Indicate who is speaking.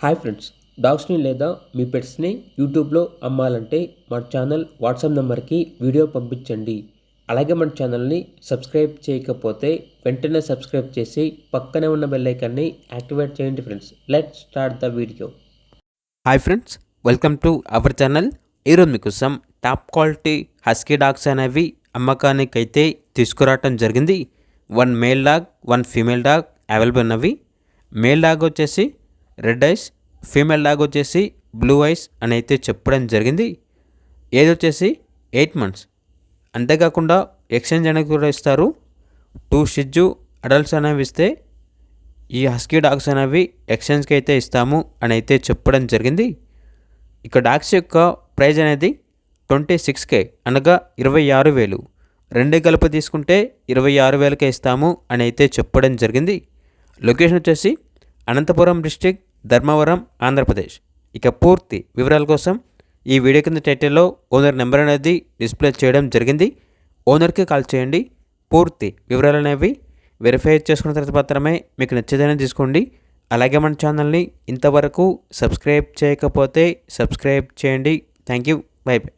Speaker 1: Hi friends, డాగ్స్ని లేదా మీ పెట్స్ని యూట్యూబ్లో అమ్మాలంటే మన ఛానల్ వాట్సాప్ నెంబర్కి వీడియో పంపించండి. అలాగే మన ఛానల్ని సబ్స్క్రైబ్ చేయకపోతే వెంటనే సబ్స్క్రైబ్ చేసి పక్కనే ఉన్న బెల్ ఐకాన్ని యాక్టివేట్ చేయండి friends. Let's start the video.
Speaker 2: Hi friends, welcome to our channel. ఈరోజు మీకోసం టాప్ క్వాలిటీ హస్కీ డాగ్స్ అనేవి అమ్మకానికి అయితే తీసుకురావటం జరిగింది. 1 male dog 1 female dog available ఉన్నవి. మేల్ డాగ్ వచ్చేసి రెడ్ ఐస్, ఫీమేల్ డాగ్ వచ్చేసి బ్లూ ఐస్ అని అయితే చెప్పడం జరిగింది. ఏజ్ వచ్చేసి 8 months. అంతేకాకుండా ఎక్స్చేంజ్ అనేది కూడా ఇస్తారు. 2 షిజ్జు అడల్ట్స్ అనేవి ఇస్తే ఈ హస్కీ డాగ్స్ అనేవి ఎక్స్చేంజ్కి అయితే ఇస్తాము అని అయితే చెప్పడం జరిగింది. ఇక డాగ్స్ యొక్క ప్రైజ్ అనేది 26K అనగా 26,000. రెండు కలిపి తీసుకుంటే 26,000కే ఇస్తాము అని అయితే చెప్పడం జరిగింది. లొకేషన్ వచ్చేసి అనంతపురం డిస్టిక్, ధర్మవరం, ఆంధ్రప్రదేశ్. ఇక పూర్తి వివరాల కోసం ఈ వీడియో కింద టైటిల్లో ఓనర్ నెంబర్ అనేది డిస్ప్లే చేయడం జరిగింది. ఓనర్కి కాల్ చేయండి. పూర్తి వివరాలు అనేవి వెరిఫై చేసుకున్న తర్వాత మాత్రమే మీకు నచ్చేదైనా తీసుకోండి. అలాగే మన ఛానల్ని ఇంతవరకు సబ్స్క్రైబ్ చేయకపోతే సబ్స్క్రైబ్ చేయండి. Thank you. By by.